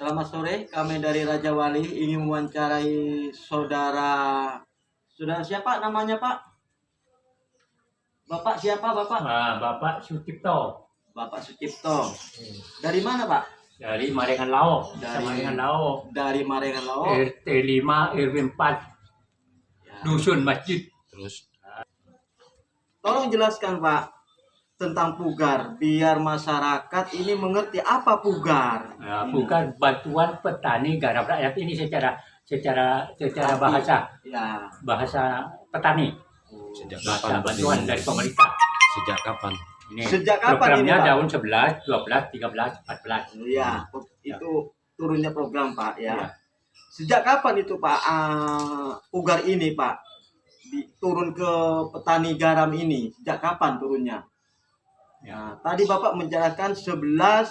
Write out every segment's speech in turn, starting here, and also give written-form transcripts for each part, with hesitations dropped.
Selamat sore, kami dari Raja Wali ingin mewawancarai saudara siapa namanya Pak? Bapak siapa Bapak? Bapak Sucipto Bapak Sucipto. Dari mana Pak? dari Marengan Laok. Dari Marengan Laok. RT 5 RW 4 Ya. Dusun Masjid. Terus Tolong jelaskan Pak tentang pugar biar masyarakat ini mengerti apa pugar. Bukan bantuan petani garam rakyat ini secara Ya. bahasa petani. sejak Bahasa kapan bantuan ini? dari pemerintah. Sejak kapan? Ini Sejak kapan programnya ini, Pak? tahun 11, 12, 13, 14. Ya, itu turunnya program Pak ya. Ya. Sejak kapan itu Pak pugar ini Pak turun ke petani garam ini? Sejak kapan turunnya? Ya. Tadi Bapak menjelaskan 11,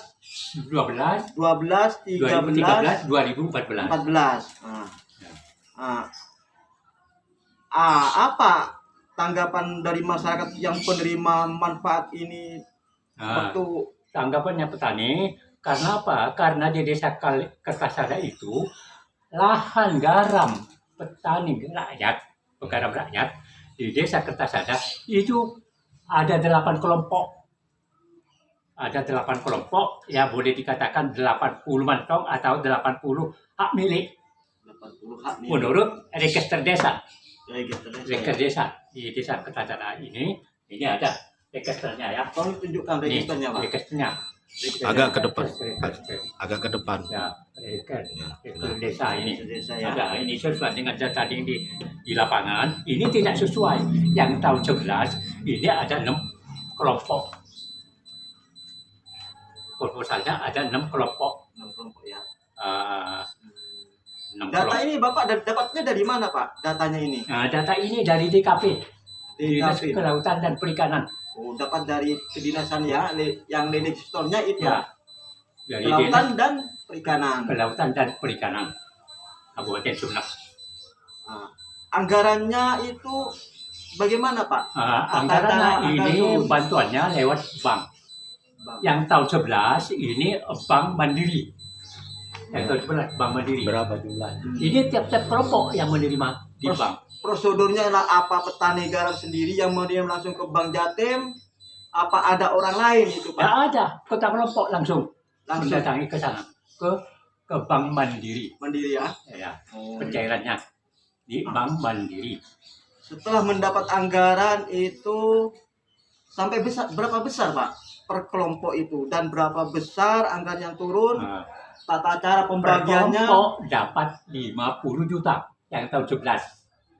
12, 12, 13, 2013, 2014. 14. Apa tanggapan dari masyarakat yang penerima manfaat ini waktu Tanggapannya petani, karena apa? Karena di desa Kertasada itu lahan garam petani rakyat, garam rakyat di desa Kertasada itu ada 8 kelompok. Ada 8 kelompok, ya boleh dikatakan 80 mantong atau 80 hak milik 80 hak milik. menurut register desa. Register Desa di desa Kertasada ini ada registernya ya. Tolong tunjukkan registernya Pak. Registernya. Agak ke depan. Register. Agak ke depan. Ya, register desa ini. Desa ya. Ada ini sesuai dengan data di lapangan. Ini tidak sesuai. Yang tahun 11 ini ada 6 kelompok. Proposalnya ada 6 kelompok. 6 kelompok ya. 6 Data kelompok. ini Bapak dapatnya dari mana Pak? Datanya ini? Nah, data ini dari DKP, Dinas DKP. Kelautan dan Perikanan. Oh, dapat dari kedinasan ya, yang registernya itu Ya, dari Kelautan Dinas dan Perikanan. Kelautan dan Perikanan Kabupaten Sumeneb. Anggarannya itu bagaimana Pak? Anggarannya Anggaran ini turun. bantuannya lewat bank. Bang. Yang tahun 11 ini Bank Mandiri. Yang tahun 11 Bank Mandiri. Berapa jumlah? Ini tiap-tiap kelompok yang menerima di bank. Prosedurnya adalah apa petani garam sendiri yang menerima langsung ke Bank Jatim? Apa ada orang lain itu Ya Pak? ada, kota kelompok langsung Langsung mendatangi ke sana, ke Bank Mandiri. mandiri ya? Ya, Oh. pencairannya di Bank Mandiri. Setelah mendapat anggaran itu sampai berapa besar Pak per kelompok itu dan berapa besar anggaran yang turun? Nah, Tata cara per pembagiannya? kelompok dapat 50 juta yang tahun 11.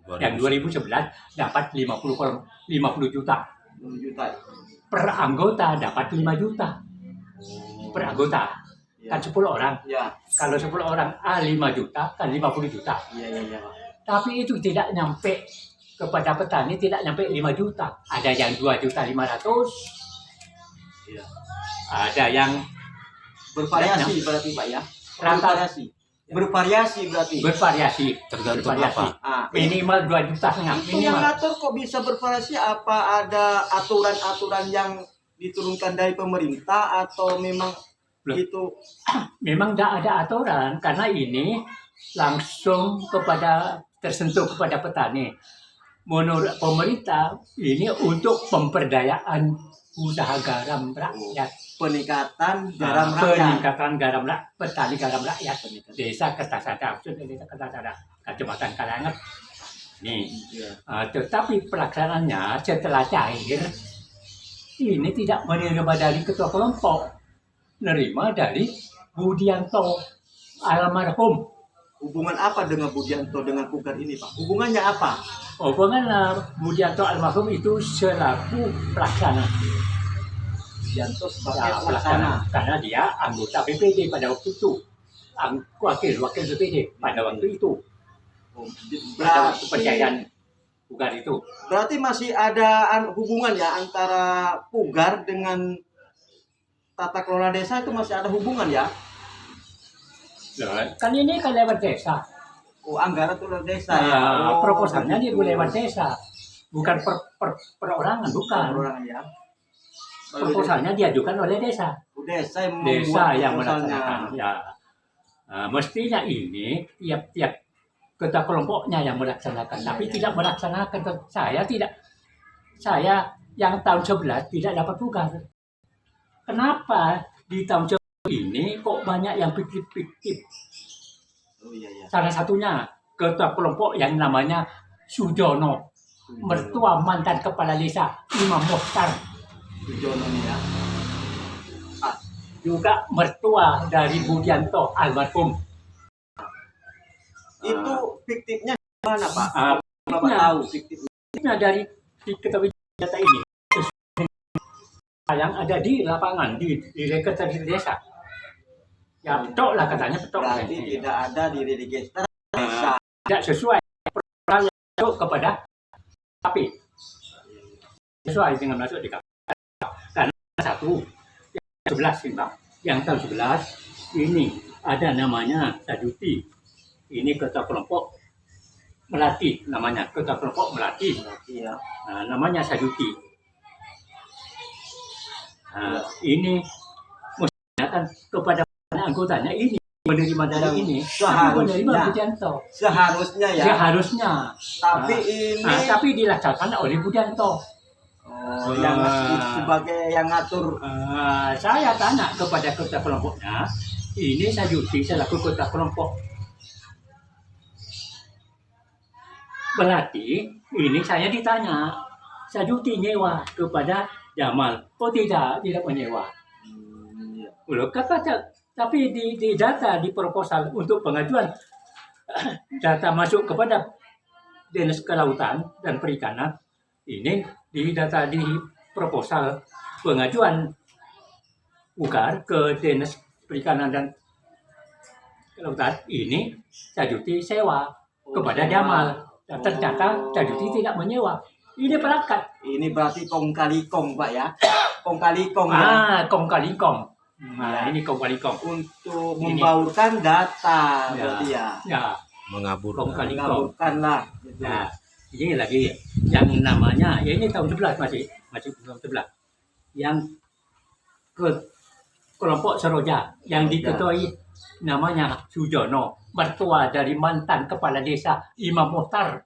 Yang 2011 dapat 50 juta. 10 juta. Per anggota dapat 5 juta. Per anggota. Ya. Kan 10 orang. Ya. Kalau 10 orang 5 juta kan 50 juta. Iya Pak. Tapi itu tidak nyampe kepada petani, tidak nyampe 5 juta. Ada yang 2.500.000. Iya. Ada yang Bervariasi berarti Pak ya? Rata. Bervariasi berarti. bervariasi. Tergantung Bervariasi. apa? Minimal 2 juta setengah. Itu yang Minimal. ngatur kok bisa bervariasi? Apa ada aturan-aturan yang diturunkan dari pemerintah atau memang Loh. itu? Memang tidak ada aturan karena ini langsung tersentuh kepada petani. Menurut pemerintah ini untuk pemberdayaan usaha garam rakyat, Peningkatan garam rakyat. peningkatan garam petani garam rakyat, desa Kertasada, khususnya desa Kertasada, Kecamatan Kalangat. Nih, Iya. tetapi pelaksanaannya setelah cair ini tidak menerima dari ketua kelompok, menerima dari Budianto almarhum. Hubungan apa dengan Budianto dengan pugar ini Pak? Hubungannya apa? Hubungan Budianto almarhum itu selaku pelaksana. Budianto sebagai Ya, pelaksana. karena dia anggota BPD pada waktu itu. Wakil BPD pada waktu itu. Pada waktu pencairan pugar itu. Berarti masih ada hubungan ya antara pugar dengan tata kelola desa itu masih ada hubungan ya? Kan ini kan lewat desa. Oh, anggaran turun desa ya. Oh, Proposalnya dia begitu. lewat desa. Bukan perorangan, bukan. Orang ya. Proposalnya diajukan oleh desa. Desa yang Desa membuat yang proposalnya. melaksanakan. Ya. Mestinya ini tiap-tiap ketua kelompoknya yang melaksanakan, tapi tidak melaksanakan. Saya yang tahun 11 tidak dapat tugas. Kenapa di tahun 11 ini kok banyak yang fiktif-fiktif? Oh iya iya. Salah satunya ketua kelompok yang namanya Sujono, mertua mantan kepala desa Imam Mohtar, Sujono nih ya. juga mertua dari Budianto almarhum. Itu fiktifnya mana Pak? Ah, Bapak fiktifnya. tahu fiktifnya. Nah, dari diketahui data ini yang ada di lapangan di register desa. Ya betul lah katanya betul. Berarti tidak ada di register desa. Tidak sesuai yang masuk kepada tapi sesuai dengan masuk di KPK. Karena satu yang 11 sih Bang. Yang tahun 11 ini ada namanya Saduti. Ini ketua kelompok Melati namanya, ketua kelompok Melati. Iya. Nah, namanya Saduti. Nah, ini mestinya kan kepada anggotanya ini menerima dari ini menerima Seharusnya. Budianto. Seharusnya ya. Seharusnya. Tapi Nah, ini tapi dilaksanakan oleh Budianto. yang sebagai yang ngatur. Saya tanya kepada ketua kelompoknya, ini Saduti selaku ketua kelompok Berarti ini saya ditanya, Saduti nyewa kepada Jamal. Oh tidak menyewa. Iya. Loh, tapi di data di proposal untuk pengajuan data masuk kepada Dinas Kelautan dan Perikanan, ini di data di proposal pengajuan UKAR ke Dinas Perikanan dan Kelautan, ini Saduti sewa kepada Jamal. Dan ternyata Saduti tidak menyewa. Ini perangkat. Ini berarti kong kali kong Pak ya. Kong kali kong ya. Kong kali kong. Nah, ini kong kali kong. Untuk Ini. membaurkan data Ya. berarti ya. Ya, Mengabur. kong kali kong. Mengaburkan lah. Gitu. Nah, ini lagi yang namanya, ya ini tahun 11 masih tahun 11. Yang ke kelompok Seroja yang diketuai namanya Sujono, mertua dari mantan kepala desa Imam Mohtar,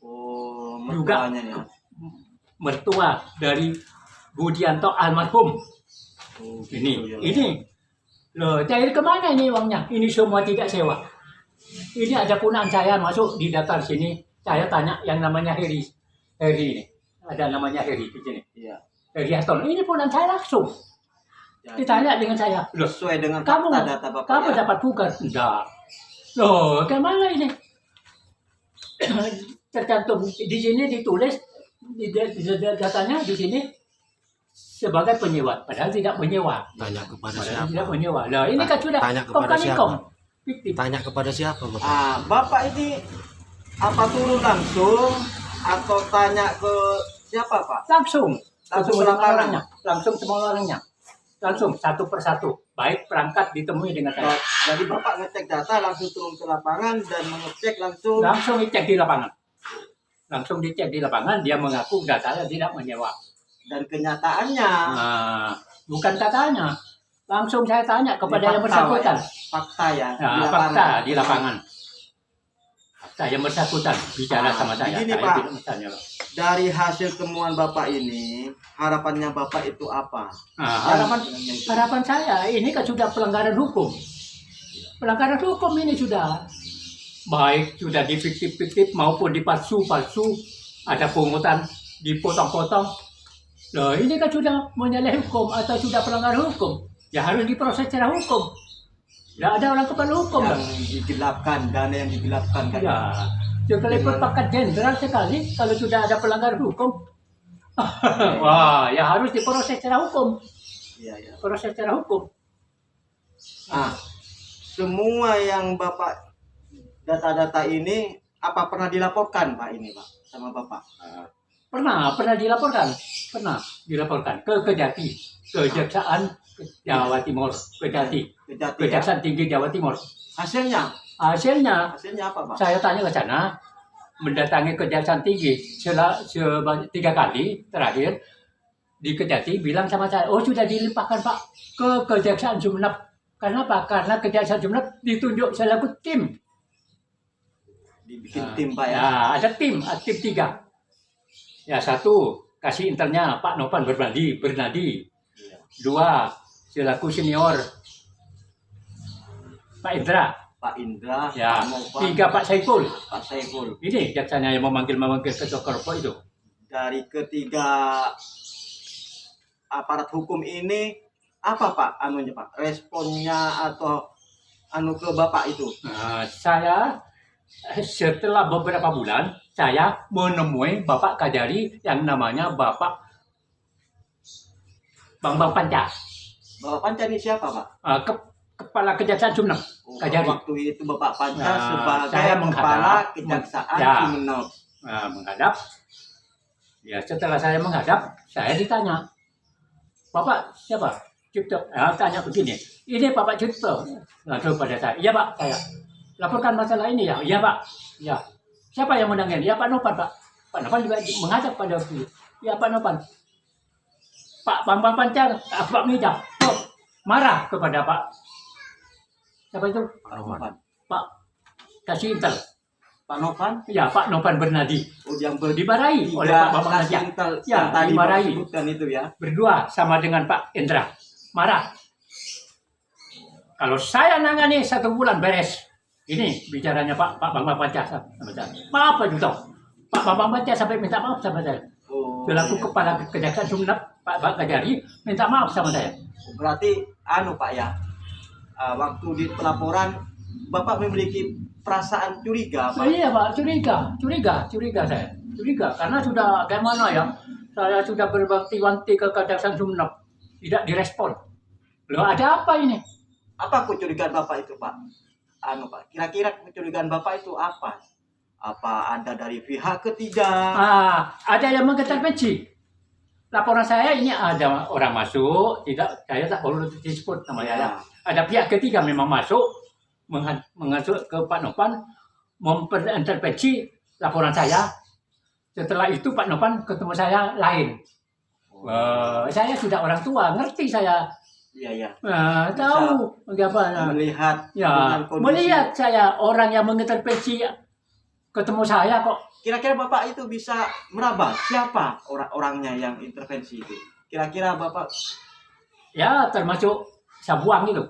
Oh, juga mertuanya ya. mertua dari Budianto almarhum. Oh, gitu Ini, ya. ini loh, cair kemana ini uangnya? Ini semua tidak sewa. Ini ada punaan saya masuk di daftar sini. Saya tanya yang namanya Heri ini. Ada namanya Heri di sini. Iya. Heri Aston. Ini punaan saya langsung. Jadi, Ditanya dengan saya. Loh, sesuai dengan kamu fakta data Bapak kamu ya. dapat tugas? Enggak. Loh, kemana ini? Tercantum di sini ditulis di datanya di sini sebagai penyewa, padahal tidak menyewa. Tanya kepada Padahal siapa? tidak menyewa. Lah ini kan sudah Tanya kong kepada kali siapa? kong. Fiktif. Tanya kepada siapa, Bapak? Bapak ini apa turun langsung atau tanya ke siapa Pak? Langsung Langsung semua lapangan. orangnya, langsung semua orangnya, langsung satu persatu. Baik perangkat ditemui dengan saya, Jadi Bapak ngecek data langsung turun ke lapangan dan mengecek langsung. langsung dicek di lapangan, langsung dicek di lapangan. Dia mengaku datanya tidak menyewa. Dan kenyataannya Nah, bukan katanya, langsung saya tanya kepada yang fakta, bersangkutan. fakta ya. Nah, fakta di lapangan. Fakta yang bersangkutan bicara sama saya. Begini, Saya Pak. tidak bertanya. Dari hasil temuan Bapak ini, harapannya Bapak itu apa? Nah, Yang- harapan saya ini kan sudah pelanggaran hukum. Pelanggaran hukum ini sudah baik sudah difiktif-fiktif maupun dipalsu-palsu, ada pungutan dipotong-potong. Loh, ini kan sudah menyalahi hukum atau sudah pelanggaran hukum. Ya harus diproses secara hukum. Tidak ada orang kepala hukum. yang Bang. digelapkan, dana yang digelapkan kan? Ya, sekalipun pakat jenderal sekali kalau sudah ada pelanggaran hukum. Wah, ya harus diproses secara hukum. Iya, iya. Proses secara hukum. Semua yang Bapak data-data ini apa pernah dilaporkan Pak ini Pak sama Bapak? Pernah dilaporkan ke Kejati, Kejaksaan Jawa Timur, Kejati, Kejati ya? Kejaksaan Tinggi Jawa Timur. Hasilnya Hasilnya apa Pak? saya tanya ke sana, mendatangi Kejaksaan Tinggi sebanyak 3 kali terakhir di Kejati, bilang sama saya, oh sudah dilimpahkan Pak ke Kejaksaan Sumeneb. Karena apa? Karena Kejaksaan Sumeneb ditunjuk selaku tim. Dibikin tim Pak ya. Ya, ada tim 3. Ya, 1 kasih intelnya Pak Nopan Bernadi. 2 selaku senior Pak Indra. Pak Indra, Ya, Pak Novan, 3 Pak Saiful. Pak Saiful. Ini jaksanya yang memanggil ketua korpo itu. Dari ketiga aparat hukum ini apa Pak anunya Pak? Responnya atau anu ke Bapak itu? Nah, saya setelah beberapa bulan saya menemui Bapak Kajari yang namanya Bapak Bambang Panca. Bapak Panca ini siapa Pak? Kepala Kejaksaan Sumeneb. Oh, Kajari. waktu itu Bapak Panca Nah, sebagai saya kepala menghadap. Kejaksaan Ya. Sumeneb. Menghadap. Ya, setelah saya menghadap, saya ditanya, Bapak siapa? Cipto. Tanya begini, ini Bapak Cipto. Langsung pada saya, iya Pak, saya. Laporkan masalah ini ya, iya Pak. Ya. Siapa yang menangin? Ya Pak Nopan Pak. Pak Nopan juga menghadap pada waktu itu. Ya Pak Nopan. Pak Bambang Pancar, Pak Mida, marah kepada Pak. Siapa itu? Pak Novan. Pak kasih intel. Pak Novan? Ya Pak Nopan Bernadi. Oh, yang Dimarahi oleh Pak Bambang kasih Pancar. intel Ya, yang tadi dimarahi. Bapak sebutkan itu ya. Berdua sama dengan Pak Indra. Marah. Kalau saya nangani 1 bulan beres. Ini bicaranya Pak Bambang Pancar sama saya. Maaf Pak Juto. Pak Bambang Pancar sampai minta maaf sama saya. Oh, Selaku iya. Kepala Kejaksaan Sumeneb, Pak Kajari minta maaf sama saya. Berarti anu Pak ya. Waktu di pelaporan Bapak memiliki perasaan curiga Pak. Iya Pak, curiga saya. Curiga karena sudah bagaimana ya? Saya sudah berbakti-wanti ke Kejaksaan Sumeneb, tidak direspon. Loh ada apa ini? Apa kecurigaan Bapak itu Pak? Anu Pak, kira-kira kecurigaan Bapak itu apa? Apa ada dari pihak ketiga? Ada yang mengintervensi. Laporan saya ini ada orang masuk, saya tak perlu disebut namanya. Ya. Ada pihak ketiga memang masuk, mengasuk ke Pak Nopan, memperintervensi laporan saya. Setelah itu Pak Nopan ketemu saya lain. Saya sudah orang tua, ngerti saya. Iya. Tahu bagaimana. Melihat Ya, dengan kondisi. melihat saya orang yang mengintervensi ketemu saya kok. Kira-kira Bapak itu bisa meraba siapa orang-orangnya yang intervensi itu? Kira-kira Bapak Ya termasuk Sabuang itu.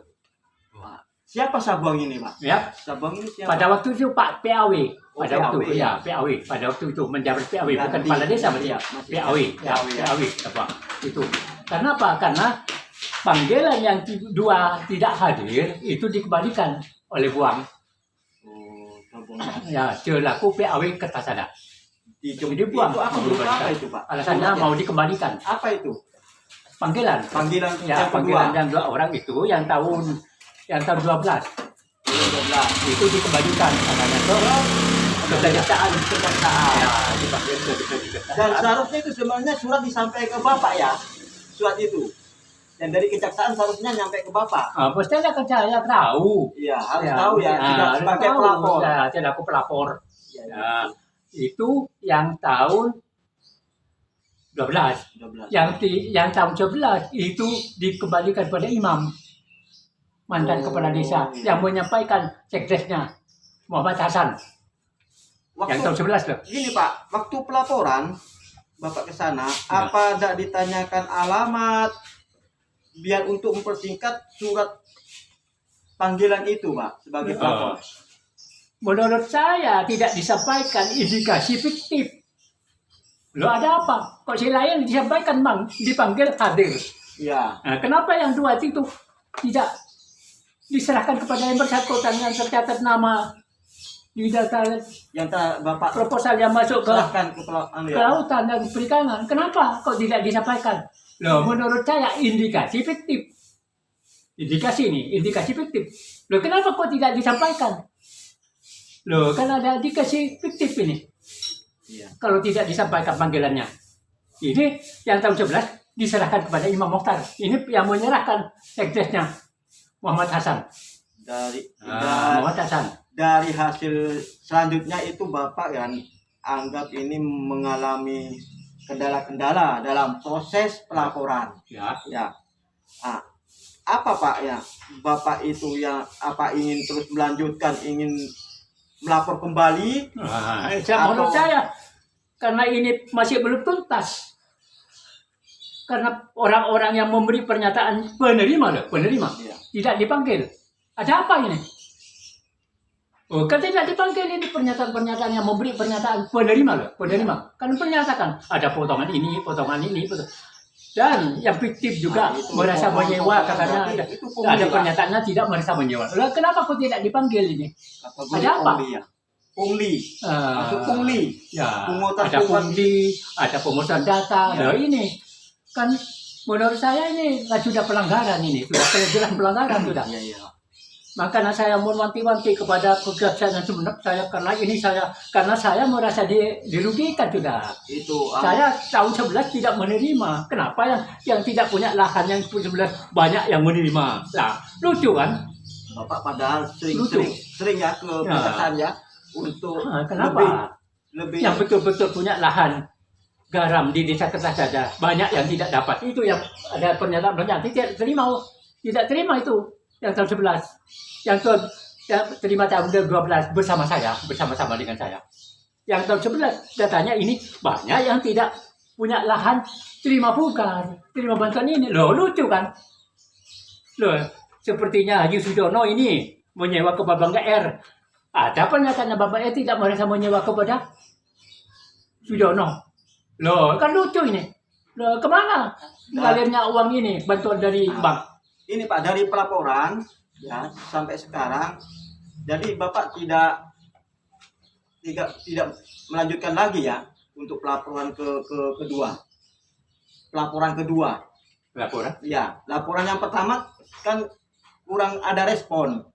siapa Sabuang ini Pak? Ya. Sabuang ini siapa? Pada waktu itu Pak PAW. Pada PAW. waktu ya PAW. Pada waktu itu menjabat PAW bukan Ganti. kepala desa berarti. Ya, masih PAW. Ya, PAW, ya. PAW Sabuang. Itu. Karena apa? Karena panggilan yang 2 tidak hadir itu dikembalikan oleh Buang. Oh, Sabuang. Ya, selaku PAW Kertasada. Jadi Dibuang. itu apa menurut apa itu Pak? Alasannya mau dikembalikan. Apa itu? Panggilan. Panggilan Ya, yang panggilan kedua. yang 2 orang itu yang tahun 12 itu dikembalikan katanya ke kejaksaan. Ya, dipanggil ke kejaksaan. Dan seharusnya itu sebenarnya surat disampaikan ke Bapak ya. Surat itu. Dan dari kejaksaan seharusnya nyampe ke Bapak. Pastinya kan saya tahu. Iya, harus tahu ya. Tidak harus sebagai tahu. pelapor. Ya, saya aku pelapor. Ya, Ya, itu yang tahun 12. 12. Yang tahun 11 itu dikembalikan pada imam. Mantan Oh, kepala desa iya. yang menyampaikan sekdesnya Muhammad Hasan. Yang tahun 11 loh. Gini Pak, waktu pelaporan Bapak ke sana, Ya. apa tidak ditanyakan alamat biar untuk mempersingkat surat panggilan itu Pak sebagai pelapor? Menurut saya tidak disampaikan indikasi fiktif. Loh ada apa? Kok si lain disampaikan Bang, dipanggil hadir. Iya. Nah, kenapa yang 2 itu tidak diserahkan kepada yang bersangkutan yang tercatat nama di data Yang Bapak proposal yang masuk ke serahkan ke kelautan dan perikanan? Kenapa kok tidak disampaikan? Loh, menurut saya indikasi fiktif. Indikasi ini, indikasi fiktif. Loh, kenapa kok tidak disampaikan? Loh, kan ada indikasi fiktif ini. Iya. Kalau tidak disampaikan panggilannya. Ini yang tahun 11 diserahkan kepada Imam Mokhtar. Ini yang menyerahkan sekdesnya Muhammad Hasan. Muhammad Hasan. Dari hasil selanjutnya itu Bapak kan anggap ini mengalami kendala-kendala dalam proses pelaporan. Ya. Ya. Ah, apa Pak ya? Bapak itu ya apa ingin terus melanjutkan, ingin melapor kembali? Nah, menurut saya karena ini masih belum tuntas. Karena orang-orang yang memberi pernyataan penerima Iya. tidak dipanggil. Ada apa ini? Oh, kan tidak dipanggil ini pernyataan-pernyataan yang memberi pernyataan penerima. Kan menyatakan ada potongan ini. Dan yang fiktif juga Nah, itu merasa potongan- menyewa, potongan katanya berarti ada, itu pungli, ada Pak. pernyataannya tidak merasa menyewa. Lalu kenapa kok tidak dipanggil ini? Kategori Ada apa? pungli ya? Pungli. Ah, Masuk pungli. ya, Pungutan ada pungutan. pungli, ada pemusatan data. Ya. Loh, ini kan menurut saya ini kan sudah pelanggaran ini, sudah jelas pelanggaran sudah. Iya, iya. Makanya saya mewanti-wanti kepada kejaksaan Sumeneb karena saya merasa dirugikan sudah. Itu Saya tahun 11 tidak menerima. Kenapa yang tidak punya lahan yang 11 banyak yang menerima? Nah, lucu kan? Bapak padahal Lucu. sering ya ke kejaksaan ya untuk Nah, kenapa? lebih Yang betul-betul punya lahan garam di desa Kertasada banyak yang tidak dapat. Itu yang ada pernyataan tidak terima itu yang tahun 11. Yang terima tahun 12 bersama-sama dengan saya. Yang tahun 11 datanya ini banyak yang tidak punya lahan terima bantuan ini. Loh, lucu kan? Loh, sepertinya Haji Sudono ini menyewa ke Babang R. Ada pernyataannya Babang R tidak merasa menyewa kepada Sudono. Loh, kan lucu ini. Loh, kemana ngalirnya uang ini, bantuan dari bank? ini Pak dari pelaporan ya sampai sekarang. Jadi Bapak tidak melanjutkan lagi ya untuk pelaporan kedua. Pelaporan kedua. Laporan? Ya, laporan yang pertama kan kurang ada respon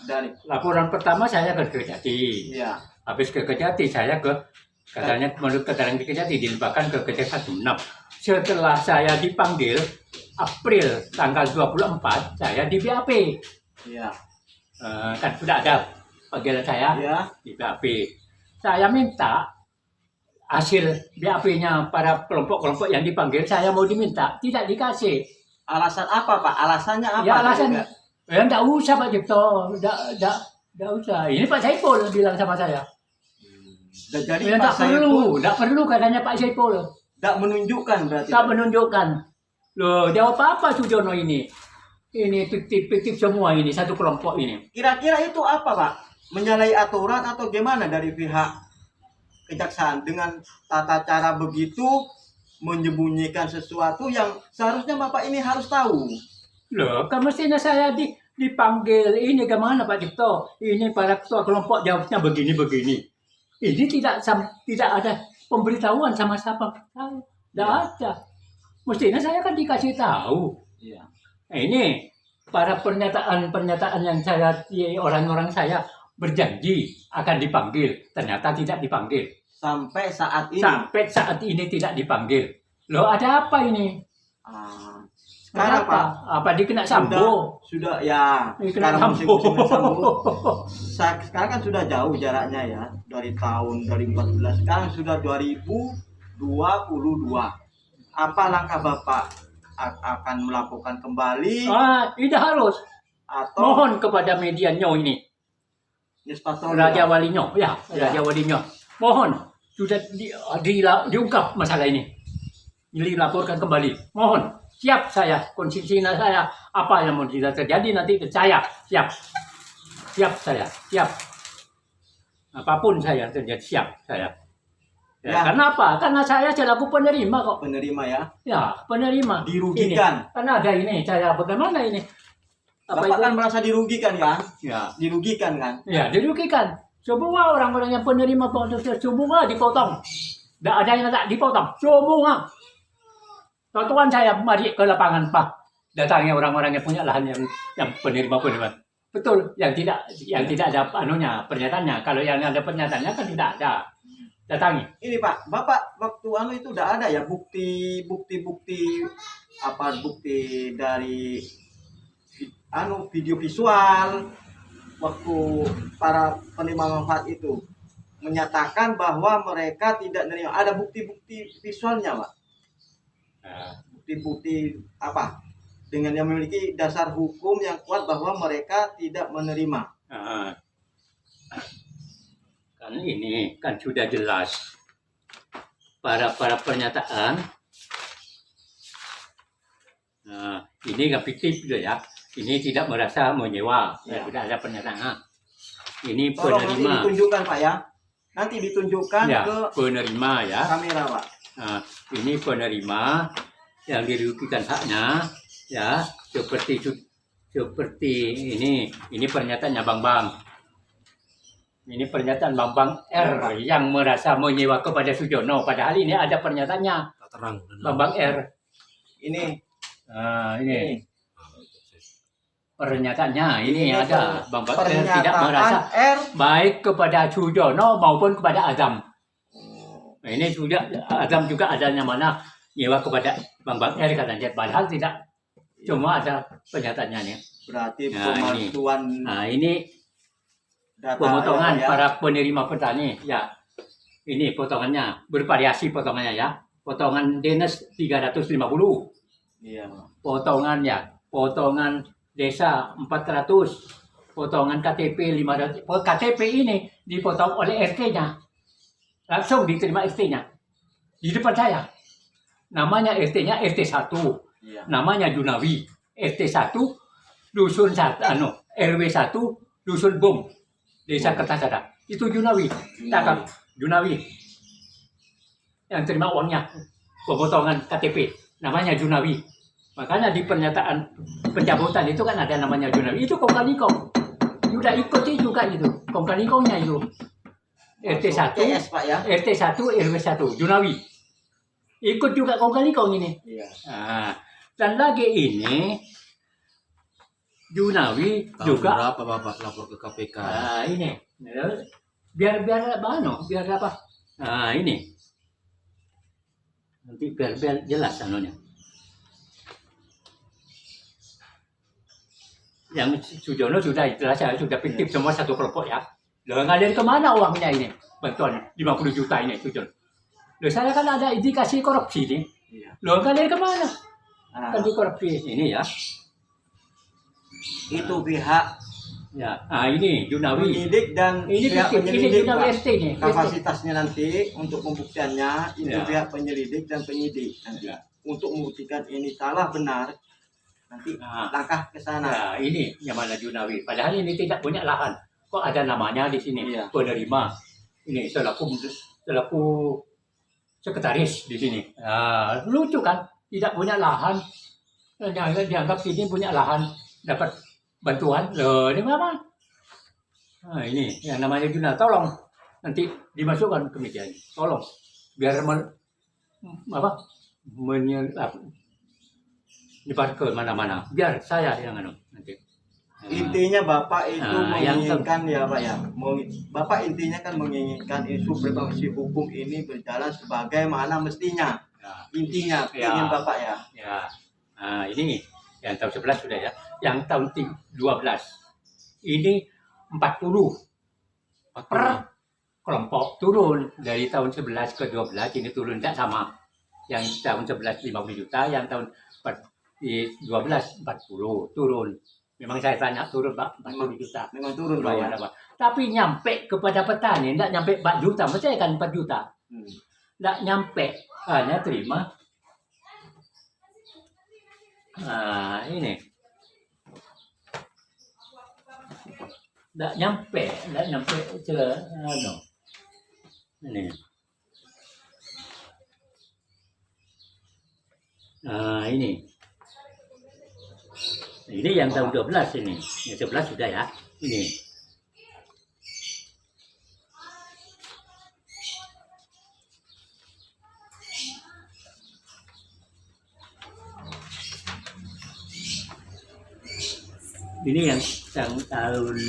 dari Laporan pertama saya ke Kejati. ya. Habis ke Kejati, saya katanya menurut keterangan di Kejati dilimpahkan ke Kejaksaan Sumeneb. Setelah saya dipanggil April tanggal 24, saya di BAP. Iya. Kan sudah ada panggilan saya Ya. di BAP. Saya minta hasil BAP-nya para kelompok-kelompok yang dipanggil, saya mau diminta, tidak dikasih. Alasan apa Pak? Alasannya apa? Ya alasan, Juga? ya enggak usah Pak Cipto, enggak usah. Ini Pak Saipul bilang sama saya. Dan jadi Ya Pak enggak perlu katanya Pak Saipul. tidak menunjukkan berarti. Tak menunjukkan. Loh, jawab apa Sujono ini? Ini fiktif semua ini, satu kelompok ini. Kira-kira itu apa Pak? Menyalahi aturan atau gimana dari pihak kejaksaan dengan tata cara begitu menyembunyikan sesuatu yang seharusnya Bapak ini harus tahu. Loh, kan mestinya saya dipanggil. Ini gimana Pak Cipto? Ini para ketua kelompok jawabnya begini. Ini tidak ada pemberitahuan sama siapa. Tidak ada. Mestinya saya kan dikasih tahu. Iya. Nah, ini para pernyataan yang orang-orang saya berjanji akan dipanggil, ternyata tidak dipanggil. Sampai saat ini. Sampai saat ini tidak dipanggil. Loh, ada apa ini? Sekarang Ada Pak apa dikena sambo? sudah ya. Dikena Sekarang sambo. musim sambo. Sekarang kan sudah jauh jaraknya ya dari tahun 2014. Sekarang sudah 2022. Apa langkah Bapak akan melakukan kembali Tidak harus. atau Mohon kepada media Nyo ini, News Patrol Raja ya? Wali Nyo, ya, Ya. Raja Wali Nyo. Mohon sudah diungkap masalah ini, dilaporkan kembali. Mohon, siap saya, konstitusi saya, apa yang mau terjadi nanti saya siap saya, siap. Apapun saya terjadi siap saya. Ya. Karena apa? Karena saya selaku penerima kok. Penerima ya. Ya, penerima. Dirugikan. Ini. Karena ada ini, saya bagaimana ini? Bapak kan merasa dirugikan kan? Ya. Dirugikan kan? Ya, dirugikan. Semua orang-orang yang penerima bantuan semua dipotong. Tidak ada yang tak dipotong. Semua. Tuan saya mari ke lapangan Pak. Datangi orang-orang yang punya lahan yang penerima. Betul, yang tidak ada pernyataannya. Kalau yang ada pernyataannya kan tidak ada. Datangi. Ini Pak, Bapak waktu itu udah ada ya bukti dari video visual waktu para penerima manfaat itu menyatakan bahwa mereka tidak menerima. Ada bukti-bukti visualnya Pak. Bukti-bukti apa? dengan yang memiliki dasar hukum yang kuat bahwa mereka tidak menerima. Nah, kan ini kan sudah jelas para pernyataan. Nah, ini nggak fiktif juga ya. Ini tidak merasa menyewa. Ya. Sudah ada pernyataan. Nah, ini Tolong nanti penerima. ditunjukkan Pak ya. Nanti ditunjukkan Ya, ke penerima ya. kamera Pak. Nah, ini penerima yang dirugikan haknya ya, seperti ini pernyataannya Bambang. Ini pernyataan Bambang R yang merasa menyewa kepada Sujono, padahal ini ada pernyataannya Tak terang. Bambang R. Ini Nah, ini pernyataannya ini ada Bambang R tidak pernyataan merasa R. baik kepada Sujono maupun kepada Adam. Nah, ini sudah Adam juga ada yang mana nyewa kepada Bambang R katanya, padahal tidak, cuma ada pernyataannya nih. Berarti Nah, pemalsuan Nah, ini data pemotongan ya, Pak, ya. para penerima petani ya. Ini potongannya bervariasi potongannya ya. Potongan dinas 350, Iya, Pak. potongan desa 400, potongan KTP 500. KTP ini dipotong oleh RT-nya. Langsung diterima RT-nya. Di depan saya. Namanya RT-nya RT 1. Iya. Namanya Junawi. RT 1 dusun RW 1 dusun Bom. Desa Kertasada. Itu Junawi. Tangkap Junawi. Yang terima uangnya. Pemotongan KTP. Namanya Junawi. Makanya di pernyataan pencabutan itu kan ada namanya Junawi. Itu kong kali kong. Sudah ikut juga itu. Kong kali kongnya itu. RT 1. TS Pak ya. RT 1 RW 1 Junawi. Ikut juga kong kali kong ini. Iya. Nah, dan lagi ini Junawi Tahun juga. berapa Bapak lapor ke KPK? Nah, ini biar biar apa? Nah, ini nanti biar jelas anunya. Yang Sujono sudah jelas ya, sudah fiktif semua satu kelompok ya. Loh, ngalir kemana uangnya ini? Bantuan 50 juta ini Sujono. Loh, saya kan ada indikasi korupsi nih. Iya. Loh, ngalir kemana? Nah, Kan di korupsi ini ya. itu pihak Ya, ini Junawi. penyidik dan Ini pihak fiktif, ini penyelidik Junawi Pak. ST nih. Kapasitasnya nanti untuk pembuktiannya itu Ya. pihak penyelidik dan penyidik nanti Ya. untuk membuktikan ini salah benar nanti Nah. langkah ke sana. Nah, ini yang mana Junawi. Padahal ini tidak punya lahan. Kok ada namanya di sini? Iya. Penerima. Ini selaku sekretaris di sini. Nah, lucu kan? Tidak punya lahan. Dianggap ini punya lahan. Dapat bantuan. Loh, ini apa? Nah, ini yang namanya Junawi. Tolong nanti dimasukkan ke media ini. Tolong. Biar nyebar ke mana-mana. Biar saya yang nanti. Intinya Bapak itu Nah, yang menginginkan ya Pak ya. Bapak intinya kan menginginkan isu supremasi hukum ini berjalan sebagaimana mestinya. Ya, Intinya Ya. ingin Bapak ya. ya. Nah, ini yang tahun 11 sudah ya. Yang tahun 12 ini 40 per kelompok turun dari tahun 11 ke 12 ini turun tidak sama. Yang tahun 11 50 juta, yang tahun 12 40 turun. Memang saya tanya turun Pak 40 juta. Memang turun Pak ya. Apa. Tapi nyampe kepada petani, tidak nyampe 4 juta, maksudnya kan 4 juta. Hmm. Tidak nyampe, hanya terima. Nah, ini. Tidak nyampe ke ini. Nah, ini. Ini yang tahun 12 ini. Yang 11 sudah ya. Ini. Ini yang tahun 12.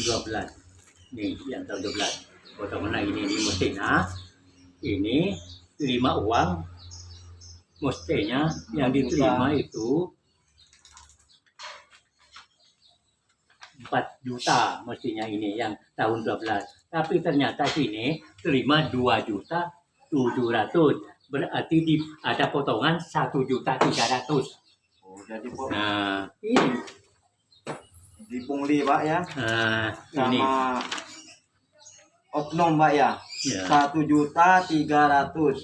Nih, yang tahun 12. Potongan ini mestinya. Ini terima uang. Mestinya yang diterima itu 4 juta mestinya ini yang tahun 12. Tapi ternyata sini terima 2.700.000. Berarti ada potongan 1.300.000. Jadi Nah, ini. dipungli Pak ya, Nah, ini. sama oknum Pak ya, Ya. 1.300.000.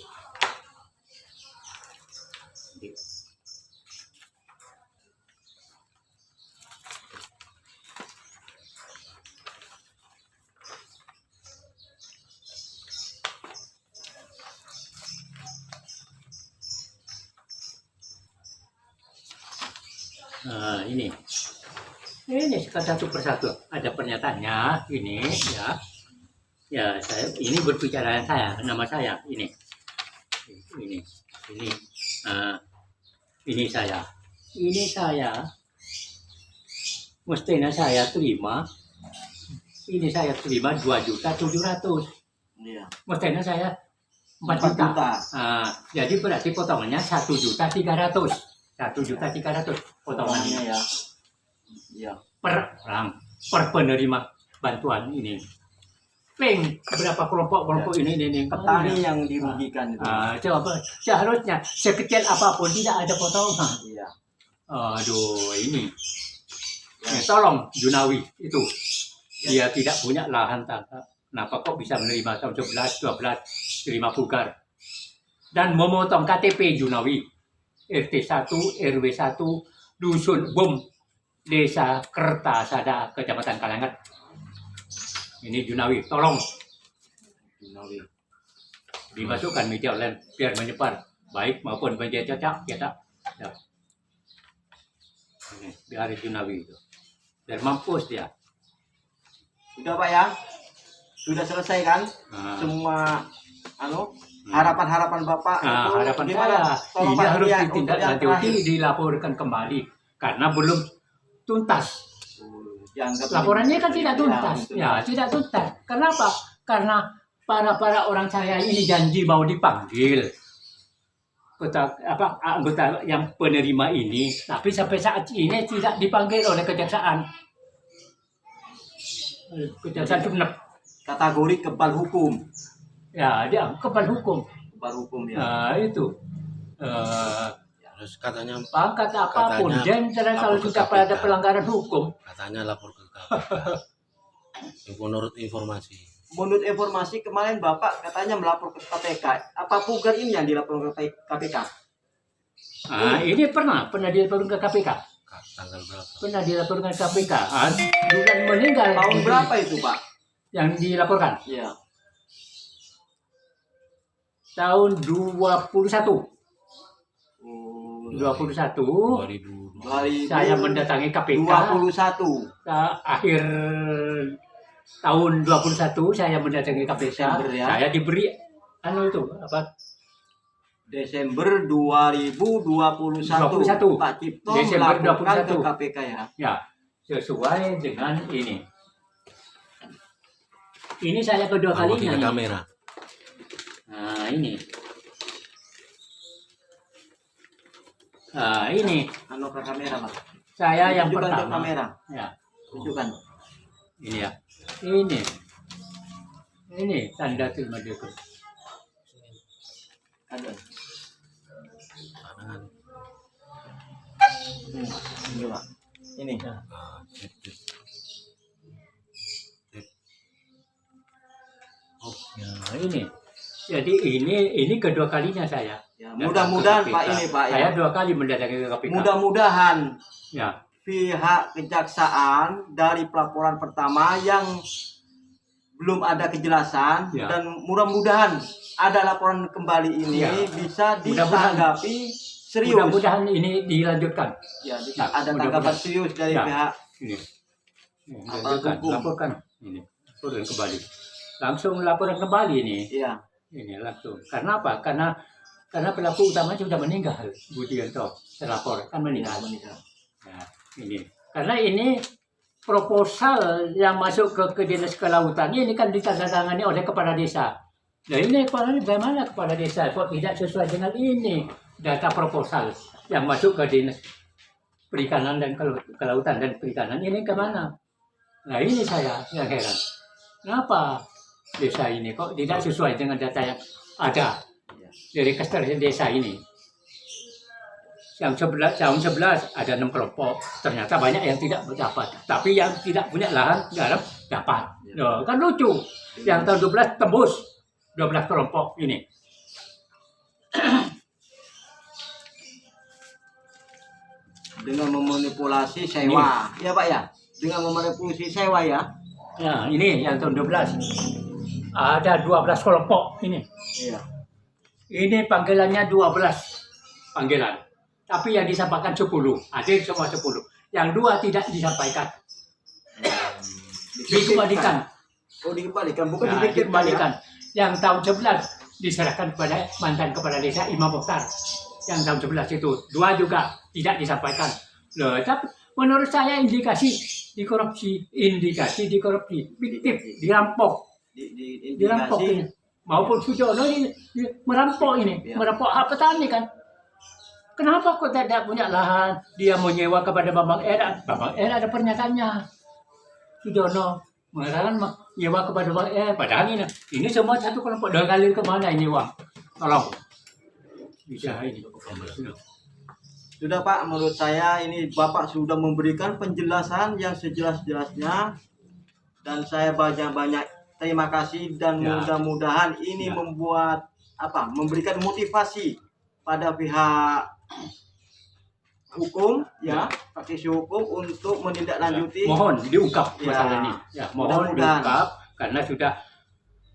Nah, ini satu persatu ada pernyataannya ini ya. Ya, saya ini berbicara nama saya ini. Ini. Nah, ini saya. Ini saya. Mestinya saya terima. Ini saya terima 2.700.000. Iya. Mestinya saya 4 4 juta. juta. Nah, jadi berarti potongannya 1.300.000. 1.300.000 potongannya ya. Iya. per orang, per penerima bantuan ini. Peng berapa kelompok ini. Petani yang dirugikan itu. Coba seharusnya sekecil apapun tidak ada potongan. Iya. Aduh ini. Tolong Junawi itu. Dia tidak punya lahan tanah. Kenapa kok bisa menerima tahun 11, 12 terima pugar dan memotong KTP Junawi RT 1 RW 1 Dusun Bom Desa Kertasada Kecamatan Kalangat. Ini Junawi, tolong Junawi. dimasukkan media online biar menyebar baik maupun media cetak ya tak. Ya. Ini biar Junawi itu biar mampus dia. Sudah Pak ya, sudah selesai kan semua harapan-harapan Bapak itu harapan gimana? saya Tolong ini Pak, harus ya, untuk yang ditindaklanjuti, terakhir. dilaporkan kembali karena belum tuntas. Dianggap Laporannya kan tidak ya, tuntas. Ya, tidak tuntas. Kenapa? Karena para orang saya ini janji mau dipanggil anggota yang penerima ini, tapi sampai saat ini tidak dipanggil oleh kejaksaan. Kejaksaan Sumeneb. kategori kebal hukum. Ya, dia kebal hukum. Kebal hukum ya. Nah, itu. Terus katanya Pangkat apapun, Katanya jenderal kalau lapor ke sudah pada KPK. pelanggaran hukum. katanya lapor ke KPK. Menurut informasi. Menurut informasi kemarin Bapak katanya melapor ke KPK. Apa pugar ini yang dilaporkan ke KPK? Ini pernah dilaporkan ke KPK. Tanggal berapa? Pernah dilaporkan ke KPK. Bukan meninggal. Tahun berapa itu Pak? Yang dilaporkan? Iya. Tahun 21. 2000. Saya mendatangi KPK. 21. Akhir tahun 21 saya mendatangi KPK. Desember, ya. Saya diberi Desember 2021. 21. Pak Cipto Desember melaporkan ke 21. KPK ya. Ya, sesuai dengan ini. Ini saya kedua Awal kalinya. kita Ini. kamera. Nah, ini. Nah, ini. Anu ke kamera Pak. Saya yang Tunjukkan ke pertama. kamera. Ya, Tunjukkan. ini ya. Ini. Ini tanda terima dulu. Ada. Tangan. Ini Pak. Ini. Sip, sip. Sip. Oh, Nah, ini. Jadi ini kedua kalinya saya. Ya, datang mudah-mudahan ke Pak KPK. ini Pak ya. Saya 2 kali mendatangi ke KPK. Mudah-mudahan Ya. pihak kejaksaan dari pelaporan pertama yang belum ada kejelasan Ya. dan mudah-mudahan ada laporan kembali ini Ya. bisa Mudah-mudahan. ditanggapi serius. Mudah-mudahan ini dilanjutkan. Ya, bisa Ya, ada mudah-mudahan. tanggapan serius dari Ya. pihak Ini. Aparat Lanjutkan, hukum. laporkan. Ini. Laporkan kembali. Langsung laporan kembali ini. ya. Ini langsung. Karena apa? Karena pelaku utamanya sudah meninggal, Budianto terlapor kan meninggal. Nah, ini. Karena ini proposal yang masuk ke dinas kelautan ini kan ditandatangani oleh kepala desa. Nah ini bagaimana kepala desa kok tidak sesuai dengan ini data proposal yang masuk ke dinas perikanan dan kelautan dan perikanan ini kemana? Nah ini saya yang heran. Kenapa desa ini kok tidak sesuai dengan data yang ada dari kesejahteraan desa ini? tahun 11 ada 6 kelompok. Ternyata banyak yang tidak dapat. Tapi yang tidak punya lahan garam dapat. Loh, kan lucu. Yang tahun 12 tembus 12 kelompok ini. Dengan memanipulasi sewa. Ya Pak ya. Dengan memanipulasi sewa ya. Nah, ini yang tahun 12. Ada 12 kelompok ini. Iya. Ini panggilannya 12 panggilan. Tapi yang disampaikan 10. Hadir semua 10. Yang 2 tidak disampaikan. Dikembalikan. Oh dikembalikan, bukan Nah, dikembalikan. Yang tahun 11 diserahkan kepada mantan kepala desa Imam Mokhtar. Yang tahun 11 itu 2 juga tidak disampaikan. Loh, tapi menurut saya indikasi dikorupsi, dirampok, dirampok ini. Maupun Sujono ini merampok ini, Ya. merampok hak petani kan. Kenapa kok tidak punya lahan? Dia menyewa kepada Bambang Era. Bambang Era ada pernyataannya. Sujono mengatakan nyewa kepada Bang padahal ini semua satu kelompok. Udah ngalir kemana ini uang? Tolong. Bisa ini. Sudah Pak, menurut saya ini Bapak sudah memberikan penjelasan yang sejelas-jelasnya dan saya banyak-banyak terima kasih dan Ya. mudah-mudahan ini Ya. membuat memberikan motivasi pada pihak hukum ya, praktisi hukum untuk menindaklanjuti. Mohon diungkap Ya. masalah ini. Ya, mohon Mudah-mudahan. diungkap karena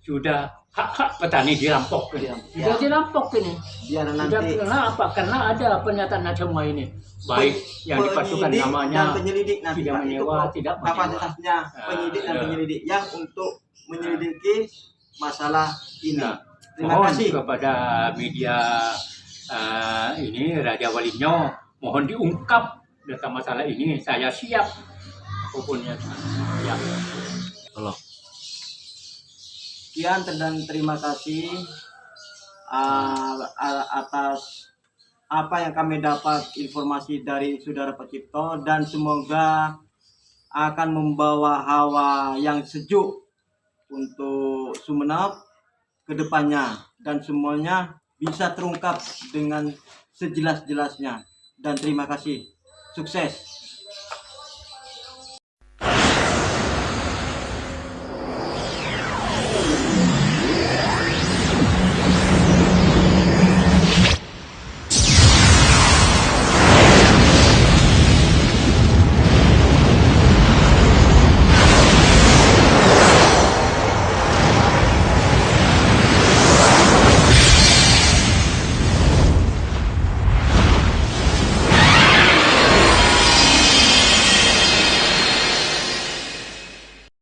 sudah hak-hak petani dirampok ini. Ya. Sudah dirampok ini. Biar Sudah nanti karena apa? Karena ada pernyataan semua ini. Baik yang dipasukan penyidik namanya dan penyelidik nanti tidak Pak, itu menyewa, tidak menyewa. kapasitasnya penyidik dan Ya. penyelidik yang untuk menyelidiki masalah ini. Nah, Terima mohon kasih. kepada media ini Raja Walinyo, mohon diungkap tentang masalah ini. Saya siap apapun yang ya. Halo. Sekian dan terima kasih atas apa yang kami dapat informasi dari Saudara Pak Cipto dan semoga akan membawa hawa yang sejuk untuk Sumeneb ke depannya dan semuanya bisa terungkap dengan sejelas-jelasnya dan terima kasih. Sukses.